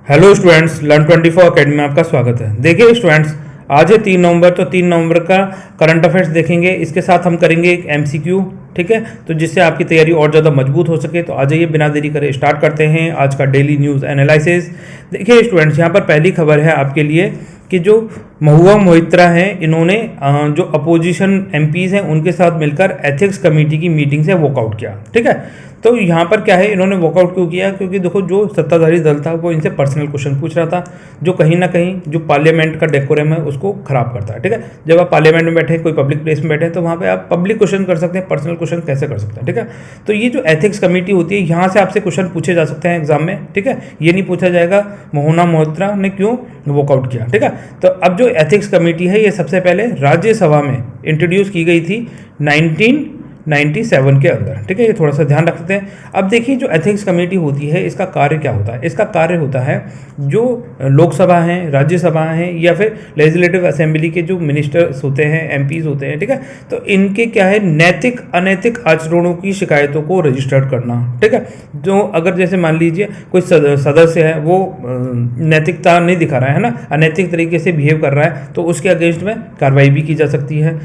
Hello students, learn 24 academy में आपका स्वागत है। देखिए स्टूडेंट्स, आज है 3 नवंबर, तो 3 नवंबर का करंट अफेयर्स देखेंगे। इसके साथ हम करेंगे एक एमसीक्यू, ठीक है, तो जिससे आपकी तैयारी और ज़्यादा मजबूत हो सके। तो आ जाइए, बिना देरी करे स्टार्ट करते हैं आज का डेली न्यूज़ एनालिसिस। देखिए स्टूडेंट्स, यहाँ पर पहली खबर है आपके लिए कि जो महुआ मोहित्रा हैं, इन्होंने जो अपोजिशन एमपीज़ हैं उनके साथ मिलकर एथिक्स कमेटी की मीटिंग से वॉकआउट किया, ठीक है। तो यहाँ पर क्या है, इन्होंने वॉकआउट क्यों किया? क्योंकि देखो, जो सत्ताधारी दल था वो इनसे पर्सनल क्वेश्चन पूछ रहा था, जो कहीं ना कहीं जो पार्लियामेंट का डेकोरम है उसको खराब करता है, ठीक है। जब आप पार्लियामेंट में बैठे, कोई पब्लिक प्लेस में बैठे, तो वहाँ पे आप पब्लिक क्वेश्चन कर सकते हैं, पर्सनल क्वेश्चन कैसे कर सकते हैं, ठीक है। तो ये जो एथिक्स कमेटी होती है, यहाँ से आपसे क्वेश्चन पूछे जा सकते हैं एग्जाम में, ठीक है। ये नहीं पूछा जाएगा महुआ मोहित्रा ने क्यों वॉकआउट किया, ठीक है। तो अब जो एथिक्स कमेटी है, ये सबसे पहले राज्यसभा में इंट्रोड्यूस की गई थी 1997 के अंदर, ठीक है। ये थोड़ा सा ध्यान रख सकते हैं। अब देखिए, जो एथिक्स कमेटी होती है, इसका कार्य क्या होता है? इसका कार्य होता है, जो लोकसभा हैं, राज्यसभा हैं, या फिर लेजिस्लेटिव असेंबली के जो मिनिस्टर्स होते हैं, एमपीज होते हैं, ठीक है, तो इनके क्या है, नैतिक अनैतिक आचरणों की शिकायतों को रजिस्टर्ड करना, ठीक है। जो अगर जैसे मान लीजिए कोई सदस्य है, वो नैतिकता नहीं दिखा रहा है ना, अनैतिक तरीके से बिहेव कर रहा है, तो उसके अगेंस्ट में कार्रवाई भी की जा सकती है।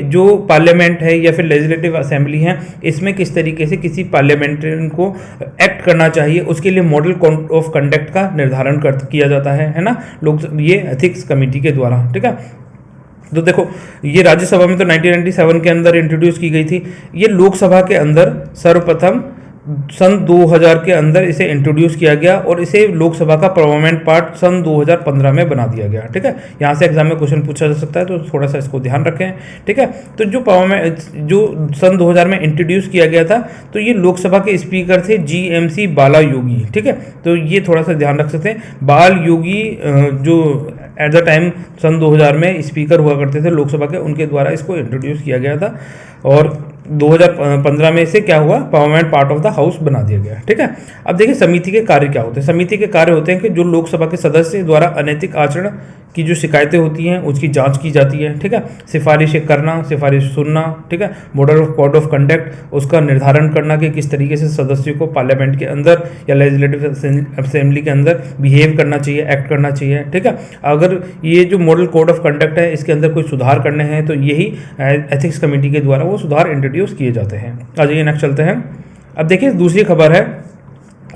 जो पार्लियामेंट है या फिर लेजिस्लेटिव असेंबली है, इसमें किस तरीके से किसी पार्लियामेंटेरियन को एक्ट करना चाहिए, उसके लिए मॉडल कोड ऑफ कंडक्ट का निर्धारण किया जाता है ना, लोग ये एथिक्स कमेटी के द्वारा, ठीक है। तो देखो, ये राज्यसभा में तो 1997 के अंदर इंट्रोड्यूस की गई थी। ये लोकसभा के अंदर सर्वप्रथम सन 2000 के अंदर इसे इंट्रोड्यूस किया गया, और इसे लोकसभा का परमानेंट पार्ट सन 2015 में बना दिया गया, ठीक है। यहाँ से एग्जाम में क्वेश्चन पूछा जा सकता है, तो थोड़ा सा इसको ध्यान रखें, ठीक है। तो जो सन 2000 में इंट्रोड्यूस किया गया था, तो ये लोकसभा के स्पीकर थे जीएमसी बाला योगी, ठीक है। तो ये थोड़ा सा ध्यान रख सकते हैं। बाल योगी जो एट द टाइम सन 2000 में स्पीकर हुआ करते थे लोकसभा के, उनके द्वारा इसको इंट्रोड्यूस किया गया था, और 2015 में इसे क्या हुआ, permanent part of the house बना दिया गया, ठीक है। अब देखिए, समिति के कार्य क्या होते हैं। समिति के कार्य होते हैं कि जो लोकसभा के सदस्य द्वारा अनैतिक आचरण की जो शिकायतें होती हैं, उसकी जांच की जाती है, ठीक है। सिफारिशें करना, सिफारिश सुनना, ठीक है। Model of code of conduct, उसका निर्धारण करना कि किस तरीके से सदस्यों को पार्लियामेंट के अंदर या लेजिस्लेटिव असेंबली के अंदर बिहेव करना चाहिए, एक्ट करना चाहिए, ठीक है। अगर ये जो मॉडल कोड ऑफ कंडक्ट है, इसके अंदर कोई सुधार करने हैं, तो यही एथिक्स कमेटी के द्वारा वो सुधार इंट्रोड्यूस किए जाते हैं। आ जाइए, नेक्स्ट चलते हैं। अब देखिए, दूसरी खबर है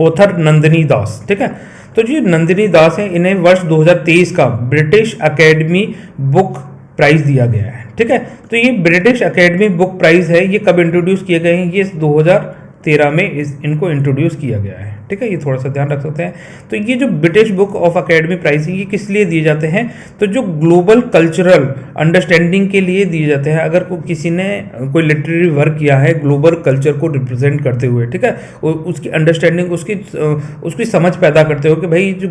ऑथर नंदिनी दास, ठीक है। तो जो नंदिनी दास हैं, इन्हें वर्ष 2023 का ब्रिटिश अकेडमी बुक प्राइज दिया गया है, ठीक है। तो ये ब्रिटिश अकेडमी बुक प्राइज है, ये कब इंट्रोड्यूस किए गए हैं? ये 2013 में इनको इंट्रोड्यूस किया गया है, ठीक है। ये थोड़ा सा ध्यान रख सकते हैं। तो ये जो British book of academy prize है, ये किस लिए दिए जाते हैं? तो जो ग्लोबल कल्चरल अंडरस्टैंडिंग के लिए दिए जाते हैं। अगर किसी ने कोई लिटरेरी वर्क किया है ग्लोबल कल्चर को रिप्रेजेंट करते हुए, ठीक है, उसकी अंडरस्टैंडिंग, उसकी समझ पैदा करते हुए कि भाई जो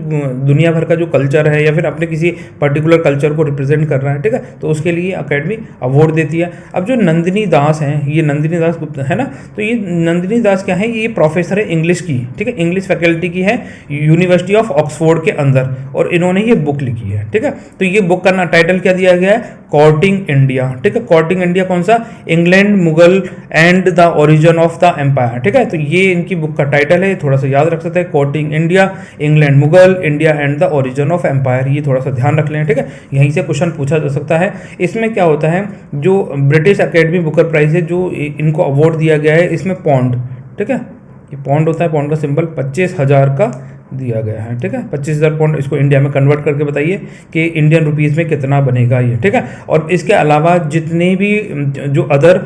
दुनिया भर का जो कल्चर है, या फिर अपने किसी पर्टिकुलर कल्चर को रिप्रेजेंट कर रहा है, ठीक है, तो उसके लिए अकेडमी अवार्ड देती है। अब जो नंदिनी दास हैं, ये नंदिनी दास गुप्ता है ना, तो ये नंदिनी दास क्या है? ये प्रोफेसर है इंग्लिश की, ठीक है, इंग्लिश फैकल्टी की है यूनिवर्सिटी ऑफ ऑक्सफोर्ड के अंदर, और इन्होंने ये बुक लिखी है, ठीक है। तो ये बुक का टाइटल क्या दिया गया है? कोर्टिंग इंडिया, ठीक है। कोर्टिंग इंडिया कौन सा? England, Mughal and the origin of the empire, ठीक है। तो ये इनकी बुक का टाइटल है, थोड़ा सा याद रख सकते हैं। Courting India, England, Mughal, India and the origin of empire, ये थोड़ा सा ध्यान रख लें, ठीक है। यहीं से क्वेश्चन पूछा जा सकता है। इसमें क्या होता है, जो ब्रिटिश अकेडमी बुकर प्राइज है, जो इनको अवार्ड दिया गया है, इसमें पौंड, ठीक है, ये पौंड होता है, पौंड का सिंबल 25,000 का दिया गया है, ठीक है। 25,000 पौंड, इसको इंडिया में कन्वर्ट करके बताइए कि इंडियन रुपीज़ में कितना बनेगा ये, ठीक है। और इसके अलावा जितने भी जो अदर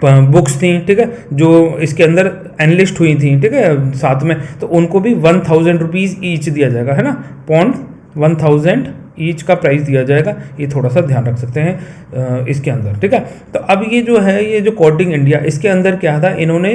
बुक्स थी, ठीक है, जो इसके अंदर एनलिस्ट हुई थी, ठीक है, साथ में, तो उनको भी 1000 रुपीज़ ईच दिया जाएगा, है ना। पौंड 1000 ईच का प्राइस दिया जाएगा, ये थोड़ा सा ध्यान रख सकते हैं इसके अंदर, ठीक है। तो अब ये जो है, ये जो कोर्टिंग इंडिया, इसके अंदर क्या था, इन्होंने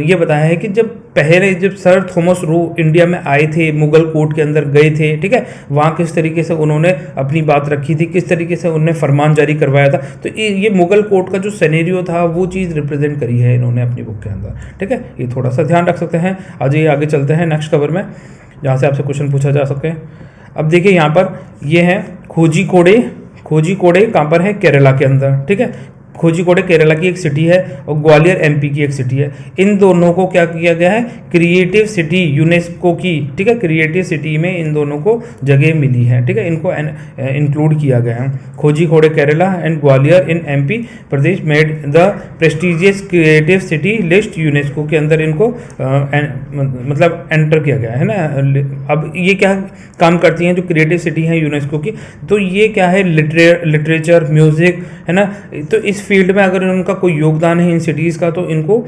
ये बताया है कि जब सर थॉमस रो इंडिया में आए थे, मुगल कोर्ट के अंदर गए थे, ठीक है, वहाँ किस तरीके से उन्होंने अपनी बात रखी थी, किस तरीके से उन्होंने फरमान जारी करवाया था। तो ये मुगल कोर्ट का जो सिनेरियो था, वो चीज़ रिप्रेजेंट करी है इन्होंने अपनी बुक के अंदर, ठीक है। ये थोड़ा सा ध्यान रख सकते हैं। आगे चलते हैं नेक्स्ट खबर में, जहाँ से आपसे क्वेश्चन पूछा जा सके। अब देखिए, यहाँ पर ये है खोजी कोडे कहाँ पर है? केरला के अंदर, ठीक है। कोझिकोड केरला की एक सिटी है और ग्वालियर एमपी की एक सिटी है। इन दोनों को क्या किया गया है, क्रिएटिव सिटी यूनेस्को की, ठीक है, क्रिएटिव सिटी में इन दोनों को जगह मिली है, ठीक है, इनको इंक्लूड किया गया है। Kozhikode Kerala and Gwalior in MP Pradesh made the prestigious creative city list, UNESCO के अंदर इनको मतलब एंटर किया गया है ना। अब ये क्या काम करती हैं जो क्रिएटिव सिटी हैं यूनेस्को की, तो ये क्या है, लिटरेचर, म्यूज़िक, है ना, तो इस फील्ड में अगर उनका कोई योगदान है इन सिटीज़ का तो इनको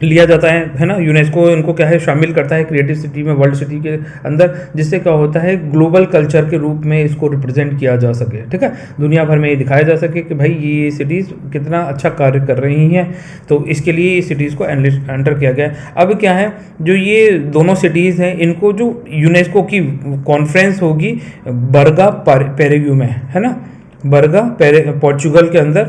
लिया जाता है ना। यूनेस्को इनको क्या है, शामिल करता है क्रिएटिव सिटी में, वर्ल्ड सिटी के अंदर, जिससे क्या होता है ग्लोबल कल्चर के रूप में इसको रिप्रेजेंट किया जा सके, ठीक है, दुनिया भर में ये दिखाया जा सके कि भाई ये सिटीज़ कितना अच्छा कार्य कर रही हैं। तो इसके लिए ये सिटीज़ को एंटर किया गया है। अब क्या है, जो ये दोनों सिटीज़ हैं इनको जो यूनेस्को की कॉन्फ्रेंस होगी बर्गा पेरेग्यू में, है ना, बर्गा पोर्चुगल के अंदर,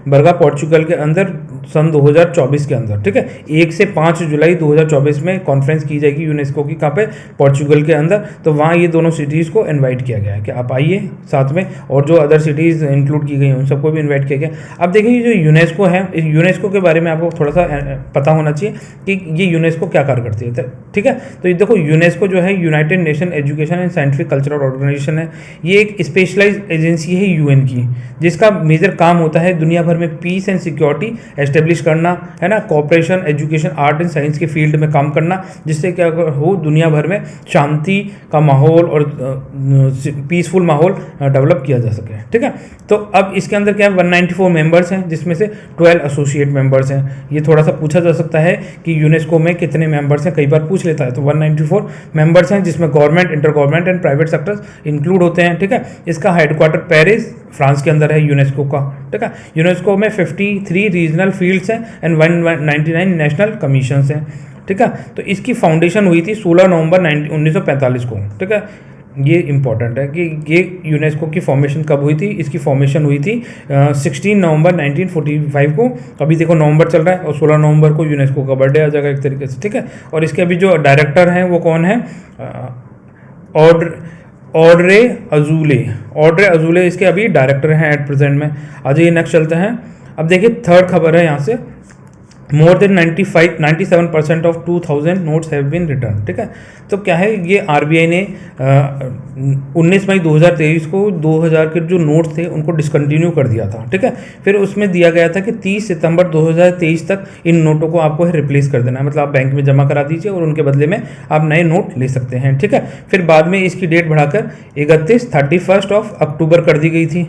बर्गा पोर्चुगल के अंदर सन 2024 के अंदर, ठीक है, 1 से 5 जुलाई 2024 में कॉन्फ्रेंस की जाएगी यूनेस्को की, कहाँ पे, पोर्चुगल के अंदर। तो वहाँ ये दोनों सिटीज़ को इनवाइट किया गया है कि आप आइए साथ में, और जो अदर सिटीज़ इंक्लूड की गई हैं उन सबको भी इन्वाइट किया गया। अब देखिए ये जो यूनेस्को है, इस यूनेस्को के बारे में आपको थोड़ा सा पता होना चाहिए कि ये यूनेस्को क्या कार्य करती है, ठीक है। तो ये देखो, यूनेस्को जो है United Nation Education and Scientific Cultural Organisation है। ये एक स्पेशलाइज एजेंसी है यूएन की, जिसका मेजर काम होता है दुनिया भर में पीस एंड सिक्योरिटी एस्टेब्लिश करना, है ना, cooperation, education, art and science के फील्ड में काम करना, जिससे क्या हो, दुनिया भर में शांति का माहौल और पीसफुल माहौल डेवलप किया जा सके, ठीक है। तो अब इसके अंदर क्या है, 194 मेंबर्स हैं, जिसमें से 12 एसोसिएट मेंबर्स हैं। ये थोड़ा सा पूछा जा सकता है कि यूनेस्को में कितने मेंबर्स हैं, कई बार पूछ लेता है। तो 194 मेंबर्स हैं, जिसमें government, inter government and private sectors include होते हैं, ठीक है। इसका हेडक्वार्टर पेरिस, फ्रांस के अंदर है यूनेस्को का, ठीक है। यूनेस्को में 53 रीजनल फील्ड्स हैं एंड 199 नेशनल कमीशंस हैं, ठीक है। तो इसकी फाउंडेशन हुई थी 16 नवंबर 1945 को, ठीक है। ये इंपॉर्टेंट है कि ये यूनेस्को की फॉर्मेशन कब हुई थी। इसकी फॉर्मेशन हुई थी 16 नवंबर 1945 को। अभी देखो नवंबर चल रहा है और 16 नवंबर को यूनेस्को का बर्थडे आ जाएगा एक तरीके से, ठीक है। और इसके अभी जो डायरेक्टर हैं वो कौन है, ऑड्रे अजूले इसके अभी डायरेक्टर हैं एट प्रेजेंट में। आज ये नेक्स्ट चलते हैं। अब देखिए थर्ड खबर है यहाँ से, more then 97% of 2000 notes have been return, ठीक है। तो क्या है, ये आरबीआई ने 19 मई 2023 को 2000 के जो नोट्स थे उनको डिसकंटिन्यू कर दिया था, ठीक है। फिर उसमें दिया गया था कि 30 सितंबर 2023 तक इन नोटों को आपको रिप्लेस कर देना है, मतलब आप बैंक में जमा करा दीजिए और उनके बदले में आप नए नोट ले सकते हैं, ठीक है। फिर बाद में इसकी डेट बढ़ाकर 31 अक्टूबर कर दी गई थी,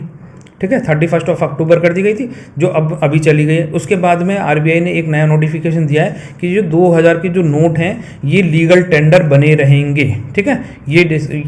ठीक है, 31 अक्टूबर कर दी गई थी, जो अब अभी चली गई है। उसके बाद में आरबीआई ने एक नया नोटिफिकेशन दिया है कि जो 2000 के जो नोट हैं ये लीगल टेंडर बने रहेंगे, ठीक है। ये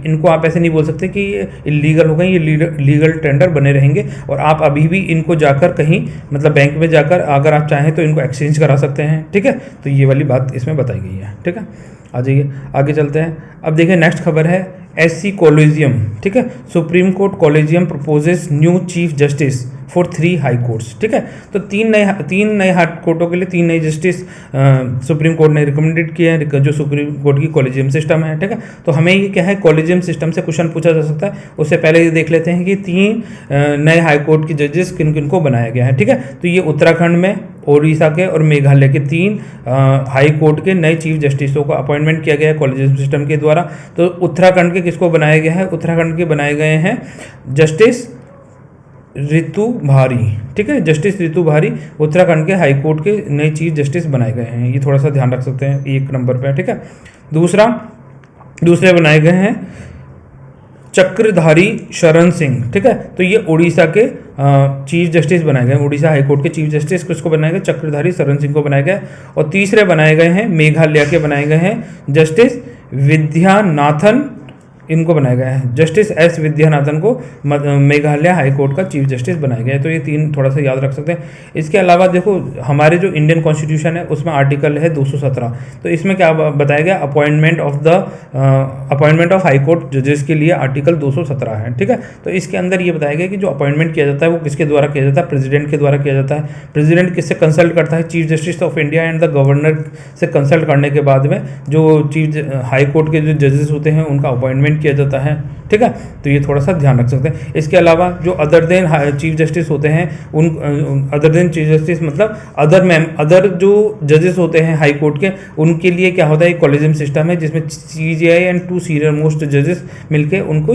इनको आप ऐसे नहीं बोल सकते कि ये इलीगल हो गए, ये लीगल टेंडर बने रहेंगे और आप अभी भी इनको जाकर कहीं, मतलब बैंक में जाकर अगर आप चाहें तो इनको एक्सचेंज करा सकते हैं, ठीक है। तो ये वाली बात इसमें बताई गई है, ठीक है। आ जाइए आगे चलते हैं। अब देखिए नेक्स्ट खबर है एससी कॉलेजियम, ठीक है। Supreme court collegium proposes new chief justice for 3 high courts, ठीक है। तो तीन नए हाई कोर्टों के लिए 3 नए जस्टिस सुप्रीम कोर्ट ने रिकमेंडेड किए हैं, जो सुप्रीम कोर्ट की कॉलेजियम सिस्टम है, ठीक है। तो हमें ये क्या है, कॉलेजियम सिस्टम से क्वेश्चन पूछा जा सकता है। उससे पहले ये देख लेते हैं कि 3 नए हाई कोर्ट की जजेस किन किन को बनाया गया है, ठीक है। तो ये उत्तराखंड में, ओडिशा के और मेघालय के 3 हाई कोर्ट के नए चीफ जस्टिसों का अपॉइंटमेंट किया गया है कॉलेजियम सिस्टम के द्वारा। तो उत्तराखंड के किसको बनाया गया है, उत्तराखंड के बनाए गए हैं जस्टिस ऋतु भारी, ठीक है। जस्टिस ऋतु भारी उत्तराखंड के हाई कोर्ट के नए चीफ जस्टिस बनाए गए हैं, ये थोड़ा सा ध्यान रख सकते हैं, 1 नंबर पे, ठीक है। दूसरे बनाए गए हैं चक्रधारी शरण सिंह, ठीक है। तो ये उड़ीसा के चीफ जस्टिस बनाए गए, उड़ीसा हाई कोर्ट के चीफ जस्टिस किसको बनाया गया, चक्रधारी शरण सिंह को बनाया गया। और तीसरे बनाए गए हैं मेघालय के बनाए गए हैं जस्टिस विद्यानाथन, इनको बनाया गया है, जस्टिस एस विद्यानाथन को मेघालय हाई कोर्ट का चीफ जस्टिस बनाया गया है। तो ये 3 थोड़ा सा याद रख सकते हैं। इसके अलावा देखो हमारे जो इंडियन कॉन्स्टिट्यूशन है उसमें आर्टिकल है 217, तो इसमें क्या बताया गया, अपॉइंटमेंट ऑफ हाई कोर्ट जजेस के लिए आर्टिकल 217 है, ठीक है। तो इसके अंदर ये बताया गया कि जो अपॉइंटमेंट किया जाता है वो किसके द्वारा किया जाता है, प्रेसिडेंट के द्वारा किया जाता है। प्रेसिडेंट किससे कंसल्ट करता है, chief justice of India and the governor से कंसल्ट करने के बाद में जो चीफ हाई कोर्ट के जो जजेस होते हैं उनका अपॉइंटमेंट अपॉइंटमेंट किया जाता है, ठीक है। तो ये थोड़ा सा ध्यान रख सकते हैं। इसके अलावा जो अदर देन चीफ जस्टिस होते हैं, उन अदर देन चीफ जस्टिस मतलब अदर जो जजेस होते हैं हाई कोर्ट के, उनके लिए क्या होता है, एक कॉलेजियम सिस्टम है जिसमें CJI एंड 2 सीनियर मोस्ट जजेस मिलके उनको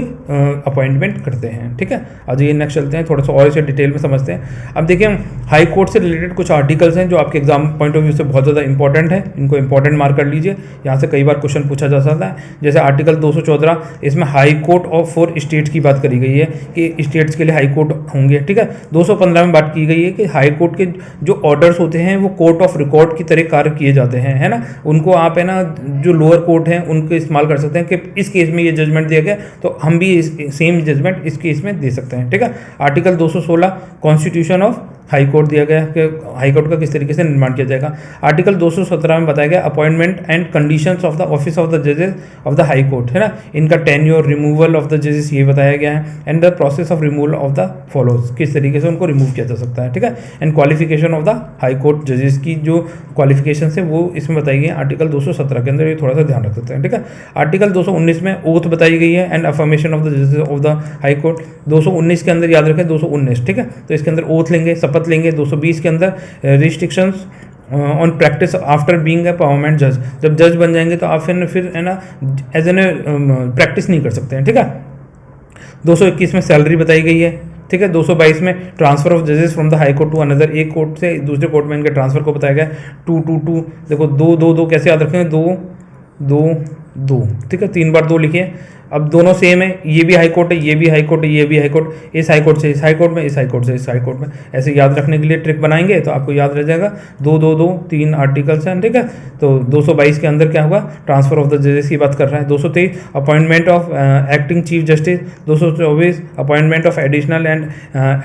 अपॉइंटमेंट करते हैं, ठीक है। आज ये नेक्स्ट चलते हैं, थोड़ा सा और इसे डिटेल में समझते हैं। अब देखिए, हम हाई कोर्ट से रिलेटेड कुछ आर्टिकल्स हैं जो आपके एग्जाम पॉइंट ऑफ व्यू से बहुत ज़्यादा इंपॉर्टेंट है, इनको इंपॉर्टेंट मार्क कर लीजिए। यहाँ से कई बार क्वेश्चन पूछा जा सकता है। जैसे आर्टिकल 214, इसमें हाई कोर्ट ऑफ 4 स्टेट्स की बात करी गई है कि स्टेट्स के लिए हाई कोर्ट होंगे, ठीक है। 215 में बात की गई है कि हाई कोर्ट के जो ऑर्डर्स होते हैं वो कोर्ट ऑफ रिकॉर्ड की तरह कार्य किए जाते हैं, है ना। उनको आप है ना जो लोअर कोर्ट हैं उनको इस्तेमाल कर सकते हैं कि इस केस में ये जजमेंट दिया गया तो हम भी सेम जजमेंट इस केस में दे सकते हैं, ठीक है। Article 216 constitution of high court दिया गया कि हाई कोर्ट का किस तरीके से निर्माण किया जाएगा। आर्टिकल 217 में बताया गया appointment and conditions of the office of the जजेस ऑफ द हाई कोर्ट, है ना। इनका टेन्योर, रिमूवल ऑफ द जजेस ये बताया गया है, and the process of removal of the follows, किस तरीके से उनको रिमूव किया जा सकता है, ठीक है। And qualification of the high court जजेस की जो क्वालिफिकेशन है वो इसमें बताई गई है आर्टिकल 217 के अंदर, ये थोड़ा सा ध्यान रख सकते हैं, ठीक है। आर्टिकल 219 में ओथ बताई गई है एंड अफर्मेशन ऑफ द जजेस ऑफ द हाई कोर्ट। 219 के अंदर याद रखें 219, ठीक है। तो इसके अंदर ओथ लेंगे, शपथ लेंगे। 220 के अंदर restrictions on practice after being a permanent जज, जब जज बन जाएंगे तो आप फिर है ना एज एन प्रैक्टिस नहीं कर सकते हैं, ठीक है। 221 में सैलरी बताई गई है, ठीक है। 222 में ट्रांसफर ऑफ जजेस from the high court to another, एक कोर्ट से दूसरे कोर्ट में इनके ट्रांसफर को बताया गया। 222 देखो 2 कैसे याद रखेंगे, 2 ठीक है, 3 बार 2 लिखिए। अब दोनों सेम है, ये भी हाई कोर्ट है, ये भी हाई कोर्ट है, ये भी हाई कोर्ट, इस हाई कोर्ट से इस हाई कोर्ट में, इस हाई कोर्ट से इस हाई कोर्ट में, ऐसे याद रखने के लिए ट्रिक बनाएंगे तो आपको याद रह जाएगा। 2 आर्टिकल्स हैं, ठीक है। तो 222 के अंदर क्या होगा, ट्रांसफर ऑफ द जजेस की बात कर रहा है। 223 appointment of acting chief justice. 224 appointment of additional and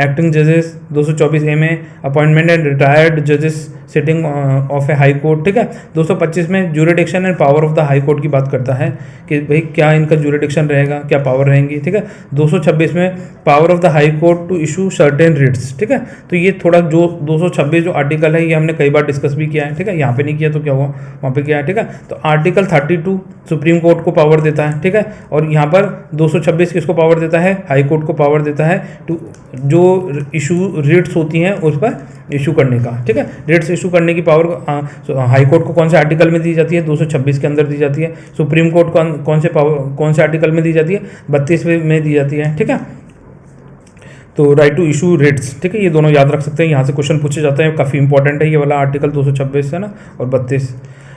acting जजेस। 224A में अपॉइंटमेंट एंड रिटायर्ड जजेस sitting of A high court, ठीक है। 225 में jurisdiction and power of the high court की बात करता है कि भाई क्या इनका ज्यूरिडिक्शन रहेगा, क्या पावर रहेंगी, ठीक है। 226 में power of the high court to issue certain writs, ठीक है। तो ये थोड़ा जो 226 जो आर्टिकल है ये हमने कई बार डिस्कस भी किया है, ठीक है। यहाँ पे नहीं किया तो क्या हुआ, वहाँ पे किया है, ठीक है। तो आर्टिकल 32 सुप्रीम कोर्ट को पावर देता है, ठीक है। और यहाँ पर 226 किसको पावर देता है, हाई कोर्ट को पावर देता है टू जो इशू रिट्स होती हैं उस पर इशू करने का, ठीक है। रिट्स इशू करने की पावर हाई कोर्ट को कौन से आर्टिकल में दी जाती है, 226 के अंदर दी जाती है। सुप्रीम कोर्ट को कौन से आर्टिकल में दी जाती है, 32वें में दी जाती है, ठीक है। तो राइट टू इशू रिट्स, ठीक है। ये दोनों याद रख सकते हैं, यहाँ से क्वेश्चन पूछे जाते हैं, काफ़ी इंपॉर्टेंट है ये वाला आर्टिकल 226 है ना, और 32।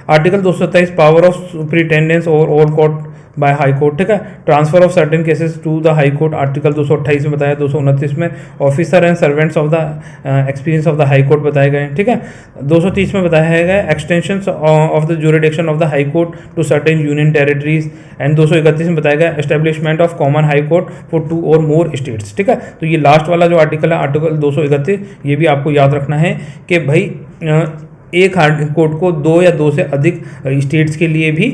Article 227 power of superintendence over all court by high court, ठीक है। Transfer of certain cases to the high court, article 228 में बताया। 229 में officer and servants of the experience of the high court बताए गए, ठीक है। 230 में बताया गया extension of the jurisdiction of the high court to certain union territories. And 231 में बताया गया establishment of common high court for 2 और मोर स्टेट्स, ठीक है। तो ये लास्ट वाला जो आर्टिकल है आर्टिकल 231, ये भी आपको याद रखना है कि भाई एक कोर्ट को 2 या 2 से अधिक स्टेट्स के लिए भी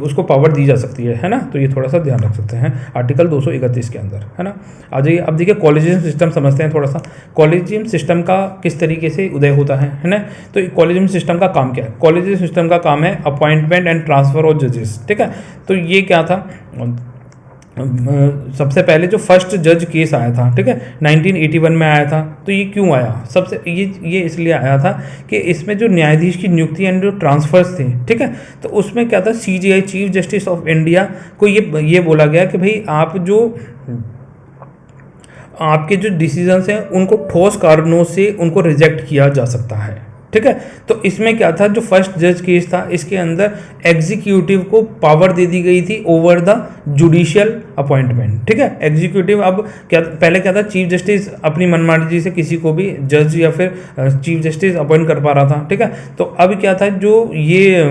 उसको पावर दी जा सकती है ना। तो ये थोड़ा सा ध्यान रख सकते हैं आर्टिकल 231 के अंदर, है ना। आ जाइए, अब देखिए कॉलेजियम सिस्टम समझते हैं थोड़ा सा। कॉलेजियम सिस्टम का किस तरीके से उदय होता है ना। तो कॉलेजियम सिस्टम का काम क्या है, कॉलेजियम सिस्टम का काम है अपॉइंटमेंट एंड ट्रांसफर ऑफ जजेस, ठीक है। तो ये क्या था, सबसे पहले जो फर्स्ट जज केस आया था, ठीक है, 1981 में आया था। तो ये क्यों आया, सबसे ये इसलिए आया था कि इसमें जो न्यायाधीश की नियुक्ति एंड जो ट्रांसफर्स थे, ठीक है, तो उसमें क्या था, CJI chief justice of India को ये बोला गया कि भाई आपके जो डिसीजंस हैं उनको ठोस कारणों से उनको रिजेक्ट किया जा सकता है, ठीक है। तो इसमें क्या था, जो फर्स्ट जज केस था इसके अंदर एग्जीक्यूटिव को पावर दे दी गई थी ओवर द जुडिशियल अपॉइंटमेंट, ठीक है। एग्जीक्यूटिव अब पहले क्या था, चीफ जस्टिस अपनी मनमानी से किसी को भी जज या फिर चीफ जस्टिस अपॉइंट कर पा रहा था, ठीक है। तो अब क्या था, जो ये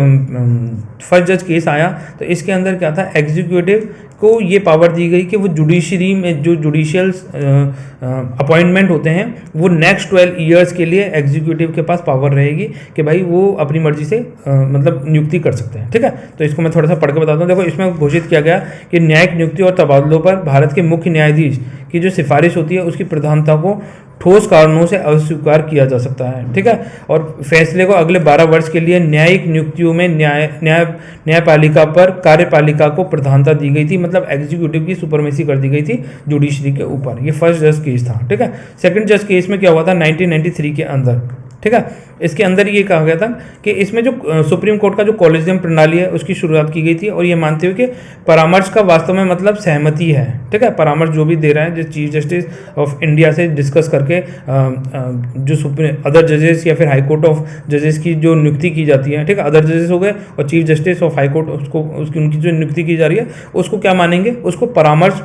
फर्स्ट जज केस आया तो इसके अंदर क्या था, एग्जीक्यूटिव को ये पावर दी गई कि वो जुडिशरी में जो जुडिशियल अपॉइंटमेंट होते हैं वो नेक्स्ट 12 ईयर्स के लिए एग्जीक्यूटिव के पास पावर रहेगी कि भाई वो अपनी मर्जी से मतलब नियुक्ति कर सकते हैं, ठीक है। तो इसको मैं थोड़ा सा पढ़ के बताता हूँ। देखो, इसमें घोषित किया गया कि न्यायिक नियुक्ति और तबादलों पर भारत के मुख्य न्यायाधीश की जो सिफारिश होती है उसकी प्रधानता को ठोस कारणों से अस्वीकार किया जा सकता है, ठीक है। और फैसले को अगले 12 वर्ष के लिए न्यायिक नियुक्तियों में न्यायपालिका पर कार्यपालिका को प्रधानता दी गई थी, मतलब एग्जीक्यूटिव की सुपरमेसी कर दी गई थी जुडिशरी के ऊपर। ये फर्स्ट जज केस था, ठीक है। सेकंड जज केस में क्या हुआ था 1993 के अंदर, ठीक है। इसके अंदर ये कहा गया था कि इसमें जो सुप्रीम कोर्ट का जो कॉलेजियम प्रणाली है उसकी शुरुआत की गई थी, और ये मानते हुए कि परामर्श का वास्तव में मतलब सहमति है, ठीक है। परामर्श जो भी दे रहा है, जो चीफ जस्टिस ऑफ इंडिया से डिस्कस करके जो सुप्रीम अदर जजेस या फिर हाई कोर्ट ऑफ जजेस की जो नियुक्ति की जाती है, ठीक है। अदर जजेस हो गए और chief justice of high court, उसको उनकी जो नियुक्ति की जा रही है उसको क्या मानेंगे, उसको परामर्श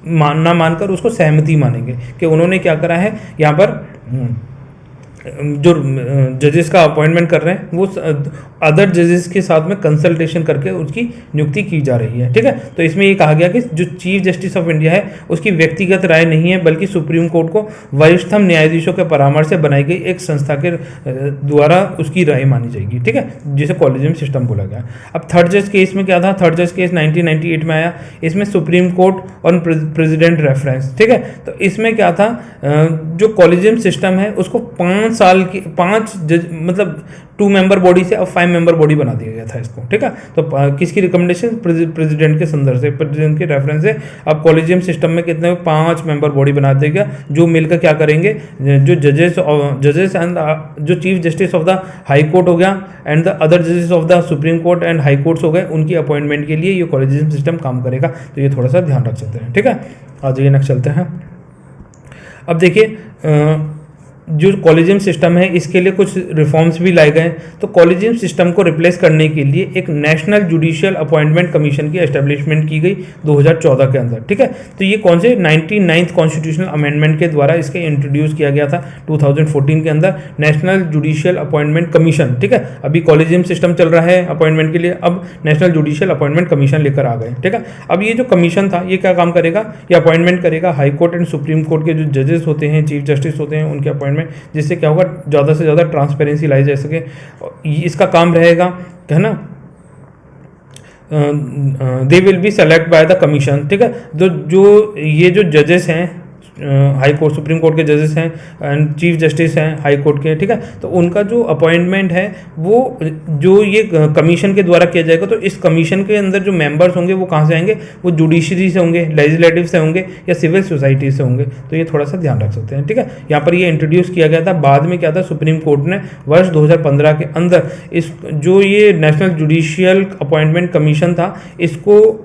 मानना मानकर उसको सहमति मानेंगे कि उन्होंने क्या करा है यहाँ पर जो जजेस का अपॉइंटमेंट कर रहे हैं वो अदर जजेस के साथ में कंसल्टेशन करके उसकी नियुक्ति की जा रही है, ठीक है। तो इसमें ये कहा गया कि जो चीफ जस्टिस ऑफ इंडिया है उसकी व्यक्तिगत राय नहीं है, बल्कि सुप्रीम कोर्ट को वरिष्ठतम न्यायाधीशों के परामर्श से बनाई गई एक संस्था के द्वारा उसकी राय मानी जाएगी, ठीक है, जिसे कॉलेजियम सिस्टम बोला गया। अब थर्ड जज केस में क्या था, थर्ड जज केस 1998 में आया। इसमें सुप्रीम कोर्ट और प्रेसिडेंट रेफरेंस, ठीक है। तो इसमें क्या था, जो कॉलेजियम सिस्टम है उसको 5 साल की 5 जज मतलब 2 मेंबर बॉडी से अब 5 मेंबर बॉडी बना दिया गया था इसको, ठीक है। तो किसकी रिकमेंडेशन, प्रेसिडेंट के संदर्भ से, प्रेसिडेंट के रेफरेंस से अब कॉलेजियम सिस्टम में कितने 5 मेंबर बॉडी बना दिया गया, जो मिलकर क्या करेंगे, जो जजेस एंड जो chief justice of the high court हो गया एंड द अदर जजेस of the supreme court and high courts हो गए, उनकी अपॉइंटमेंट के लिए ये कॉलेजियम सिस्टम काम करेगा। तो ये थोड़ा सा ध्यान रख सकते हैं, ठीक है। आज ये नेक्स्ट चलते हैं। अब देखिए जो कॉलेजियम सिस्टम है इसके लिए कुछ रिफॉर्म्स भी लाए गए। तो कॉलेजियम सिस्टम को रिप्लेस करने के लिए एक नेशनल जुडिशियल अपॉइंटमेंट कमीशन की एस्टेब्लिशमेंट की गई 2014 के अंदर, ठीक है। तो ये कौन से 99th कॉन्स्टिट्यूशनल अमेंडमेंट के द्वारा इसके इंट्रोड्यूस किया गया था 2014 के अंदर, नेशनल जुडिशियल अपॉइंटमेंट कमीशन, ठीक है। अभी कॉलेजियम सिस्टम चल रहा है अपॉइंटमेंट के लिए, अब नेशनल जुडिशियल अपॉइंटमेंट कमीशन लेकर आ गए, ठीक है। अब ये जो कमीशन था ये क्या काम करेगा, ये अपॉइंटमेंट करेगा high court and supreme court के जो जजेस होते हैं, चीफ जस्टिस होते हैं, उनके अपॉइंटमेंट, जिससे क्या होगा ज़्यादा से ज़्यादा ट्रांसपेरेंसी लाई जा सके। इसका काम रहेगा, है ना, they will be select by the commission, ठीक है। तो जो ये जो जजेस हैं हाई कोर्ट सुप्रीम कोर्ट के जजेस हैं एंड चीफ जस्टिस हैं हाई कोर्ट के, ठीक है, तो उनका जो अपॉइंटमेंट है वो जो ये कमीशन के द्वारा किया जाएगा। तो इस कमीशन के अंदर जो मेंबर्स होंगे वो कहाँ से आएंगे, वो जुडिशरी से होंगे, लेजिस्लेटिव से होंगे या सिविल सोसाइटी से होंगे। तो ये थोड़ा सा ध्यान रख सकते हैं, ठीक है। यहाँ पर ये इंट्रोड्यूस किया गया था, बाद में क्या था, सुप्रीम कोर्ट ने वर्ष 2015 के अंदर इस जो ये नेशनल जुडिशियल अपॉइंटमेंट कमीशन था इसको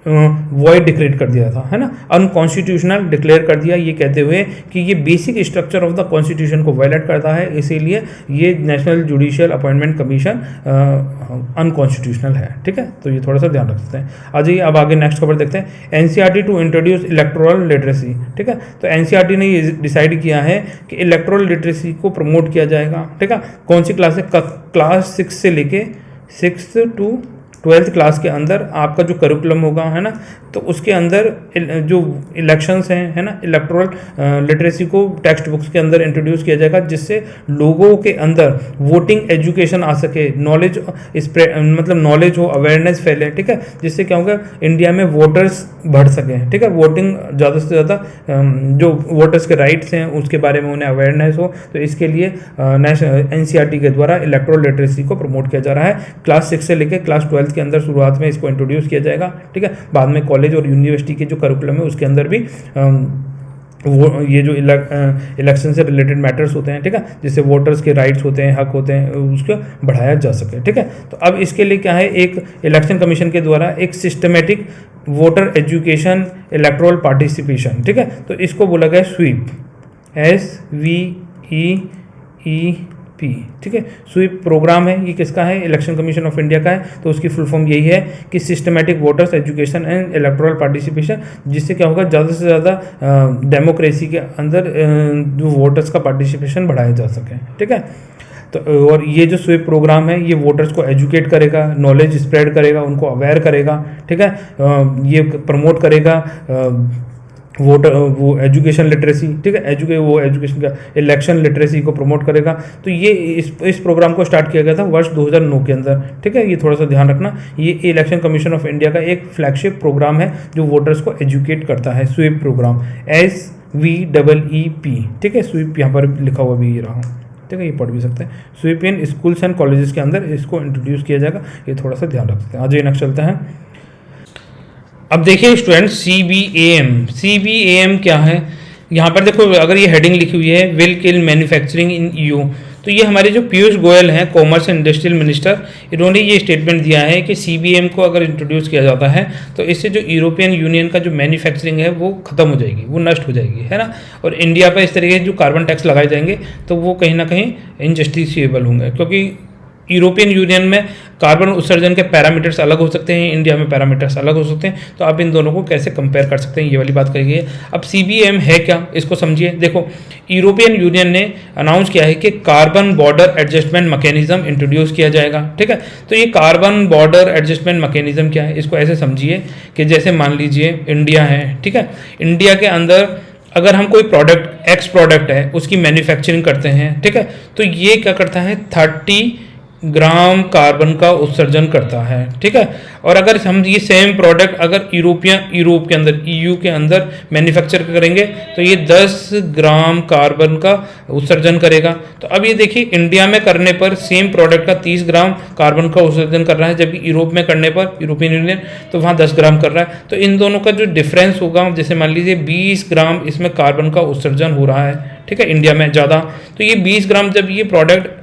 वॉइड डिक्लेयर कर दिया था, है ना, अनकॉन्स्टिट्यूशनल डिक्लेयर कर दिया, ये कहते हुए कि ये basic structure of the constitution को वायलेट करता है, इसीलिए ये national judicial appointment commission unconstitutional है, ठीक है। तो ये थोड़ा सा ध्यान रख सकते हैं। आ जाइए अब आगे नेक्स्ट खबर देखते हैं। NCERT to introduce electoral literacy, ठीक है। तो एनसीईआरटी ने ये डिसाइड किया है कि इलेक्टोरल लिटरेसी को प्रमोट किया जाएगा, ठीक है। कौन सी क्लास है, क्लास 6 से लेके 6th to 12th क्लास के अंदर आपका जो करिकुलम होगा, है ना, तो उसके अंदर जो इलेक्शंस हैं, है ना, इलेक्टोरल लिटरेसी को टेक्स्ट बुक्स के अंदर इंट्रोड्यूस किया जाएगा, जिससे लोगों के अंदर वोटिंग एजुकेशन आ सके, नॉलेज मतलब नॉलेज हो, अवेयरनेस फैले, ठीक है, जिससे क्या होगा इंडिया में वोटर्स बढ़ सकें, ठीक है, वोटिंग ज़्यादा से ज़्यादा जो वोटर्स के राइट्स हैं उसके बारे में उन्हें अवेयरनेस हो। तो इसके लिए एनसीईआरटी के द्वारा इलेक्टोरल लिटरेसी को प्रमोट किया जा रहा है। क्लास 6 से लेकर क्लास 12 के अंदर शुरुआत में इसको इंट्रोड्यूस किया जाएगा, ठीक है। बाद में कॉलेज और यूनिवर्सिटी के जो करिकुलम है उसके अंदर भी वो ये जो इलेक्शन से रिलेटेड मैटर्स होते हैं, ठीक है, जिससे वोटर्स के राइट्स होते हैं, हक होते हैं, उसको बढ़ाया जा सके, ठीक है। तो अब इसके लिए क्या है, एक इलेक्शन कमीशन के द्वारा एक systematic voter education electoral participation, ठीक है, तो इसको बोला गया स्वीप, SVEEP, ठीक है। स्वीप प्रोग्राम है, ये किसका है, इलेक्शन कमीशन ऑफ इंडिया का है। तो उसकी फुल फॉर्म यही है कि systematic voters education and electoral participation, जिससे क्या होगा ज़्यादा से ज़्यादा डेमोक्रेसी के अंदर जो वोटर्स का पार्टिसिपेशन बढ़ाया जा सके, ठीक है। तो और ये जो स्वीप प्रोग्राम है ये वोटर्स को एजुकेट करेगा, नॉलेज स्प्रेड करेगा, उनको अवेयर करेगा, ठीक है, ये प्रमोट करेगा वो एजुकेशन लिटरेसी, ठीक है, वो एजुकेशन का इलेक्शन लिटरेसी को प्रमोट करेगा। तो ये इस प्रोग्राम को स्टार्ट किया गया था वर्ष 2009 के अंदर, ठीक है, ये थोड़ा सा ध्यान रखना। ये इलेक्शन कमीशन ऑफ इंडिया का एक फ्लैगशिप प्रोग्राम है जो वोटर्स को एजुकेट करता है, स्वीप प्रोग्राम, SVEEP, ठीक है, स्वीप यहाँ पर लिखा हुआ भी रहा, ठीक है, ये पढ़ भी सकते हैं। SVEEP in schools and colleges के अंदर इसको इंट्रोड्यूस किया जाएगा, ये थोड़ा सा ध्यान रखते हैं। आज ये नेक्स्ट चलते हैं। अब देखिए स्टूडेंट, CBAM क्या है। यहाँ पर देखो, अगर ये हेडिंग लिखी हुई है will kill manufacturing in EU, तो ये हमारे जो पीयूष गोयल हैं, कॉमर्स एंड इंडस्ट्रियल मिनिस्टर, इन्होंने ये स्टेटमेंट दिया है कि CBAM को अगर इंट्रोड्यूस किया जाता है तो इससे जो यूरोपियन यूनियन का जो मैन्युफैक्चरिंग है वो खत्म हो जाएगी, वो नष्ट हो जाएगी, है ना। और इंडिया पर इस तरीके के जो कार्बन टैक्स लगाए जाएंगे तो वो कहीं ना कहीं इनजस्टिसेबल होंगे, क्योंकि यूरोपियन यूनियन में कार्बन उत्सर्जन के पैरामीटर्स अलग हो सकते हैं, इंडिया में पैरामीटर्स अलग हो सकते हैं, तो आप इन दोनों को कैसे कंपेयर कर सकते हैं, ये वाली बात कही गई है। अब CBAM है क्या, इसको समझिए। देखो, यूरोपियन यूनियन ने अनाउंस किया है कि carbon border adjustment mechanism introduce किया जाएगा, ठीक है। तो ये कार्बन बॉर्डर एडजस्टमेंट मैकेनिज्म क्या है, इसको ऐसे समझिए कि जैसे मान लीजिए इंडिया है, ठीक है, इंडिया के अंदर अगर हम कोई प्रोडक्ट, एक्स प्रोडक्ट है, उसकी मैन्युफैक्चरिंग करते हैं, ठीक है, तो ये क्या करता है, 30 ग्राम कार्बन का उत्सर्जन करता है, ठीक है। और अगर हम ये सेम प्रोडक्ट अगर यूरोप के अंदर, EU के अंदर मैन्युफैक्चर करेंगे तो ये 10 ग्राम कार्बन का उत्सर्जन करेगा। तो अब ये देखिए, इंडिया में करने पर सेम प्रोडक्ट का 30 ग्राम कार्बन का उत्सर्जन कर रहा है, जबकि यूरोप में करने पर, यूरोपियन यूनियन, तो वहाँ 10 ग्राम कर रहा है। तो इन दोनों का जो डिफरेंस होगा, जैसे मान लीजिए 20 ग्राम इसमें कार्बन का उत्सर्जन हो रहा है, ठीक है, इंडिया में ज़्यादा, तो ये 20 ग्राम जब ये प्रोडक्ट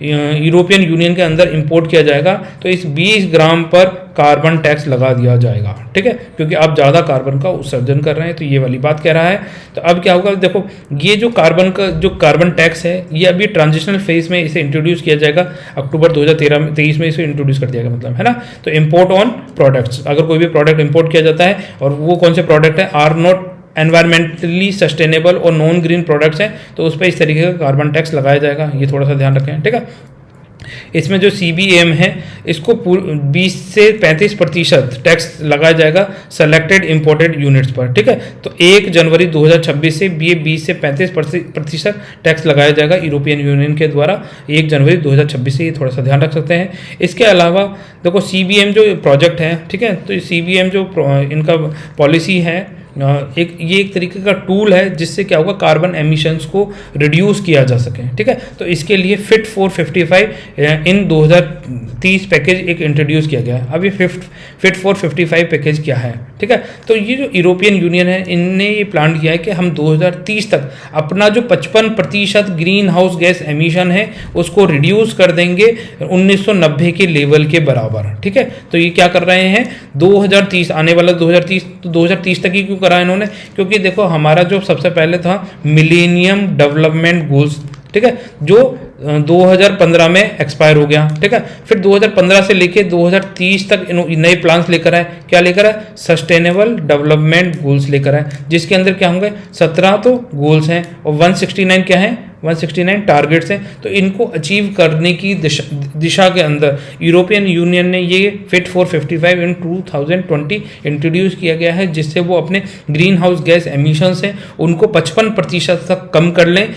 यूरोपियन यूनियन के अंदर इंपोर्ट किया जाएगा तो इस 20 ग्राम पर कार्बन टैक्स लगा दिया जाएगा, ठीक है, क्योंकि आप ज़्यादा कार्बन का उत्सर्जन कर रहे हैं। तो ये वाली बात कह रहा है। तो अब क्या होगा, देखो, ये जो कार्बन टैक्स है, ये अभी ट्रांजिशनल फेज में इसे इंट्रोड्यूस किया जाएगा, अक्टूबर 2023 में इसे इंट्रोड्यूस कर दिया गया, मतलब, है ना। तो इम्पोर्ट ऑन प्रोडक्ट्स, अगर कोई भी प्रोडक्ट इंपोर्ट किया जाता है और वो कौन से प्रोडक्ट है, आर नॉट एनवायरमेंटली सस्टेनेबल और नॉन ग्रीन प्रोडक्ट्स हैं, तो उस पर इस तरीके का कार्बन टैक्स लगाया जाएगा, ये थोड़ा सा ध्यान रखें, ठीक है। इसमें जो CBAM है, इसको 20 से 35% टैक्स लगाया जाएगा सेलेक्टेड इंपोर्टेड यूनिट्स पर, ठीक है। तो 1 जनवरी 2026 से ये 20 से 35% टैक्स लगाया जाएगा यूरोपियन यूनियन के द्वारा 1 जनवरी 2026 से, ये थोड़ा सा ध्यान रख सकते हैं। इसके अलावा देखो, CBAM जो प्रोजेक्ट है, ठीक है, तो CBAM जो इनका पॉलिसी है, ये एक तरीके का टूल है जिससे क्या होगा, कार्बन एमिशंस को रिड्यूस किया जा सके, ठीक है। तो इसके लिए फिट फॉर 55 इन 2030 पैकेज एक इंट्रोड्यूस किया गया है। अब ये फिट फॉर 55 पैकेज क्या है, ठीक है। तो ये जो यूरोपियन यूनियन है, इनने ये प्लान किया है कि हम 2030 तक अपना जो 55% ग्रीन हाउस गैस एमिशन है उसको रिड्यूस कर देंगे 1990 के लेवल के बराबर, ठीक है। तो ये क्या कर रहे हैं, 2030 आने वाला 2030 तक ही क्यों करा इन्होंने, क्योंकि देखो, हमारा जो सबसे पहले था मिलेनियम डेवलपमेंट गोल्स, ठीक है, जो 2015 में एक्सपायर हो गया, ठीक है। फिर 2015 से लेके 2030 तक नए प्लान्स लेकर आए, क्या लेकर आए, सस्टेनेबल डेवलपमेंट गोल्स लेकर आए, जिसके अंदर क्या होंगे, 17 तो गोल्स हैं और 169 क्या है, 169 टारगेट्स हैं। तो इनको अचीव करने की दिशा के अंदर यूरोपियन यूनियन ने ये फिट फॉर 55 इन 2020 इंट्रोड्यूस किया गया है, जिससे वो अपने ग्रीन हाउस गैस एमिशंस हैं उनको 55% तक कम कर लें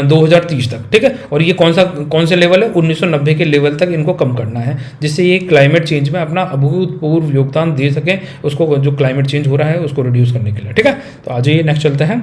2030 तक, ठीक है। और ये कौन से लेवल है, 1990 के लेवल तक इनको कम करना है, जिससे ये क्लाइमेट चेंज में अपना अभूतपूर्व योगदान दे सकें, उसको जो क्लाइमेट चेंज हो रहा है उसको रिड्यूस करने के लिए, ठीक है। तो आ जाइए नेक्स्ट चलते हैं।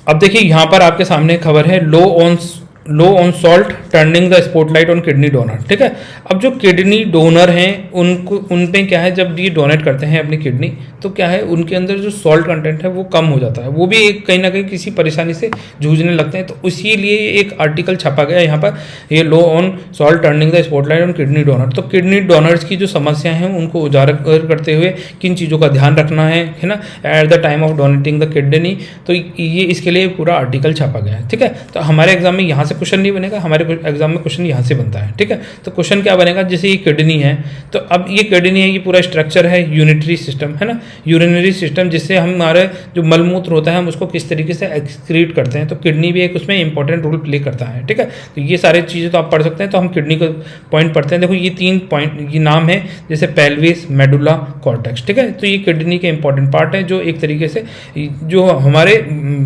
अब देखिए, यहाँ पर आपके सामने खबर है, लो on salt turning the spotlight on kidney donor, ठीक है। अब जो किडनी डोनर हैं उन पे क्या है, जब ये डोनेट करते हैं अपनी किडनी, तो क्या है, उनके अंदर जो सॉल्ट कंटेंट है वो कम हो जाता है, वो भी एक कहीं ना कहीं किसी परेशानी से जूझने लगते हैं। तो इसीलिए एक आर्टिकल छपा गया यहाँ पर, ये लो on salt turning the spotlight on kidney donor. तो किडनी डोनर्स की जो समस्या है उनको उजागर करते हुए किन चीज़ों का ध्यान रखना है ना, at the time of donating the kidney, तो ये इसके लिए पूरा आर्टिकल छपा गया है, ठीक है। तो हमारे एग्जाम में यहाँ से क्वेश्चन नहीं बनेगा, हमारे एग्जाम में क्वेश्चन यहाँ से बनता है, ठीक है। तो क्वेश्चन क्या बनेगा, जैसे ये किडनी है, तो अब ये किडनी है, ये पूरा स्ट्रक्चर है यूनिटरी सिस्टम, है ना, यूरिनरी सिस्टम, जिससे हमारे जो मलमूत्र होता है हम उसको किस तरीके से एक्सक्रीट करते हैं, तो किडनी भी एक उसमें इंपॉर्टेंट रोल प्ले करता है, ठीक है। तो ये सारी चीज़ें तो आप पढ़ सकते हैं। तो हम किडनी को पॉइंट पढ़ते हैं। देखो ये 3 पॉइंट ये नाम है, जैसे पेल्विस, मेडुला, कॉर्टेक्स, ठीक है। तो ये किडनी के इंपॉर्टेंट पार्ट है जो एक तरीके से जो हमारे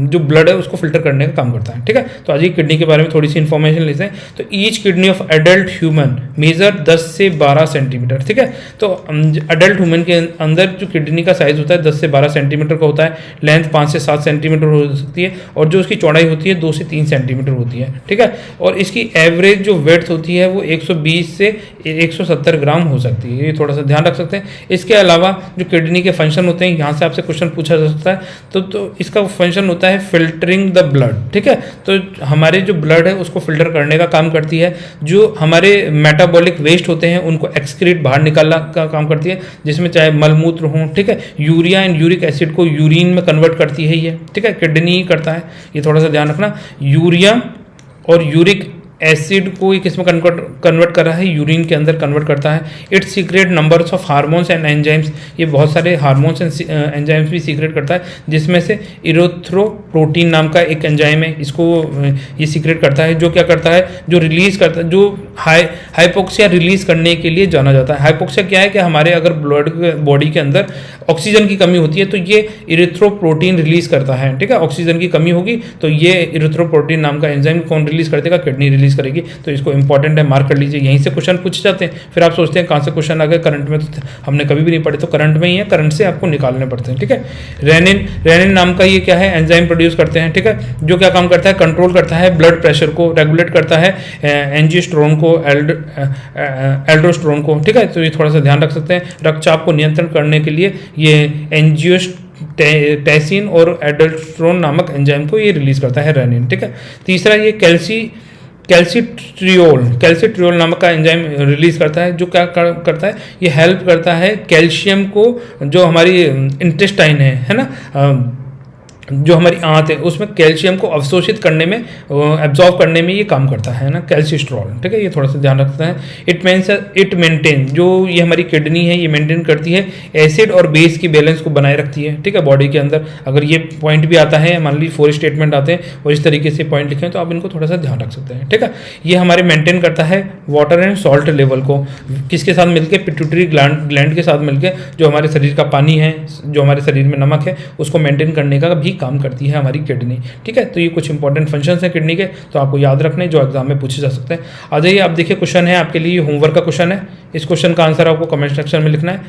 जो ब्लड है उसको फिल्टर करने का काम करता है, ठीक है। तो आज ये किडनी के बारे में थोड़ी सी इन्फॉर्मेशन लेते हैं। तो each kidney of adult human measure 10 से 12 सेंटीमीटर, ठीक है। तो एडल्ट ह्यूमन के अंदर जो किडनी का साइज होता है 10 से 12 सेंटीमीटर का होता है। लेंथ 5 से 7 सेंटीमीटर हो सकती है, और जो उसकी चौड़ाई होती है 2 से 3 सेंटीमीटर होती है, ठीक है। और इसकी एवरेज जो वेट होती है वो 120 से 170 ग्राम हो सकती है, ये थोड़ा सा ध्यान रख सकते हैं। इसके अलावा जो किडनी के फंक्शन होते हैं, यहाँ से आपसे क्वेश्चन पूछा जा सकता है, तो इसका फंक्शन होता है फिल्टरिंग द ब्लड, ठीक है। तो हमारे जो ब्लड है उसको फिल्टर करने का काम करती है। जो हमारे मेटाबॉलिक वेस्ट होते हैं उनको एक्सक्रीट बाहर निकालना का काम करती है, जिसमें चाहे मलमूत्र हो, ठीक है। यूरिया एंड यूरिक एसिड को यूरिन में कन्वर्ट करती है ये, ठीक है, किडनी ही करता है, ये थोड़ा सा ध्यान रखना। यूरिया और यूरिक एसिड को ये किस में कन्वर्ट कर रहा है, यूरिन के अंदर कन्वर्ट करता है। It's secret numbers of hormones and enzymes, ये बहुत सारे हार्मोन्स एंड एंजाइम्स भी सीक्रेट करता है, जिसमें से इरिथ्रोपोटीन नाम का एक एंजाइम है, इसको ये सीक्रेट करता है, जो क्या करता है, जो रिलीज करता है, जो हाइपोक्सिया रिलीज करने के लिए जाना जाता है। हाइपोक्सिया क्या है कि हमारे अगर ब्लड बॉडी के अंदर ऑक्सीजन की कमी होती है तो ये इरिथ्रोपोटीन रिलीज करता है, ठीक है। ऑक्सीजन की कमी होगी तो ये इरिथ्रोपोटीन नाम का एंजाइम कौन रिलीज कर देगा, किडनी रिलीज करेगी। तो इसको इंपॉर्टेंट है, मार्क कर लीजिए। यहीं से क्वेश्चन पूछे जाते हैं, फिर आप सोचते हैं कहाँ से क्वेश्चन आ गए, करंट में तो हमने कभी भी नहीं पढ़े, तो करंट में ही है, करंट से आपको निकालने पड़ते हैं, ठीक है। रेनिन नाम का ये क्या है, एंजाइम प्रोड्यूस करते हैं, ठीक है, जो क्या काम करता है, कंट्रोल करता है ब्लड प्रेशर को, रेगुलेट करता है एंजियोस्टेरोन को, एल्डोस्टेरोन को, ठीक है। तो ये थोड़ा सा ध्यान रख सकते हैं। रक्तचाप को नियंत्रण करने के लिए ये एंजियोटेंसिन और एल्डोस्टेरोन नामक एंजाइम को ये रिलीज करता है रेनिन, ठीक है। तीसरा ये कैल्सीट्रियोल नामक का एंजाइम रिलीज करता है, जो क्या करता है, ये हेल्प करता है कैल्शियम को, जो हमारी इंटेस्टाइन है ना, जो हमारी आंत है उसमें कैल्शियम को अवशोषित करने में, एब्जॉर्ब करने में ये काम करता है ना, कैल्सिस्ट्रॉल, ठीक है। ये थोड़ा सा ध्यान रखता है। इट मेंटेन, जो ये हमारी किडनी है ये मेंटेन करती है एसिड और बेस की बैलेंस को बनाए रखती है, ठीक है, बॉडी के अंदर। अगर ये पॉइंट भी आता है, मान लीजिए 4 स्टेटमेंट आते हैं और इस तरीके से पॉइंट लिखे हैं, तो आप इनको थोड़ा सा ध्यान रख सकते हैं, ठीक है। ये हमारे मेंटेन करता है वाटर एंड सॉल्ट लेवल को, किसके साथ मिलकर, पिट्यूटरी ग्लैंड के साथ मिलकर, जो हमारे शरीर का पानी है, जो हमारे शरीर में नमक है, उसको मेंटेन करने का भी काम करती है हमारी किडनी, ठीक है। तो ये कुछ इंपॉर्टेंट फंक्शंस हैं किडनी के, तो आपको याद रखने, जो एग्जाम में पूछे जा सकते हैं। आ जाइए, आप देखिए क्वेश्चन है आपके लिए, होमवर्क का क्वेश्चन है। इस क्वेश्चन का आंसर आपको कमेंट सेक्शन में लिखना है।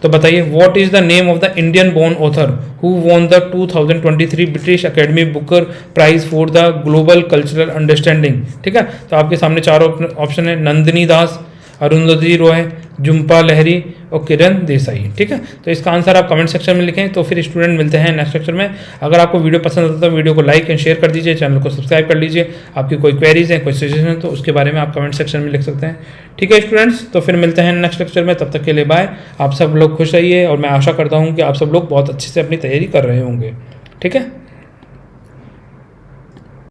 तो बताइए, what is the name of the Indian born author who won the 2023 British Academy Booker Prize for the global cultural understanding, ठीक है। तो आपके सामने 4 ऑप्शन है, नंदिनी दास, अरुंधति रॉय, झुंपा लहरी और किरण देसाई, ठीक है। तो इसका आंसर आप कमेंट सेक्शन में लिखें। तो फिर स्टूडेंट मिलते हैं नेक्स्ट लेक्चर में। अगर आपको वीडियो पसंद आता है तो वीडियो को लाइक एंड शेयर कर दीजिए, चैनल को सब्सक्राइब कर लीजिए। आपकी कोई क्वेरीज हैं, कोई सजेशन है तो उसके बारे में आप कमेंट सेक्शन में लिख सकते हैं, ठीक है स्टूडेंट्स। तो फिर मिलते हैं नेक्स्ट लेक्चर में, तब तक के लिए बाय। आप सब लोग खुश रहिए और मैं आशा करता हूँ कि आप सब लोग बहुत अच्छे से अपनी तैयारी कर रहे होंगे, ठीक है।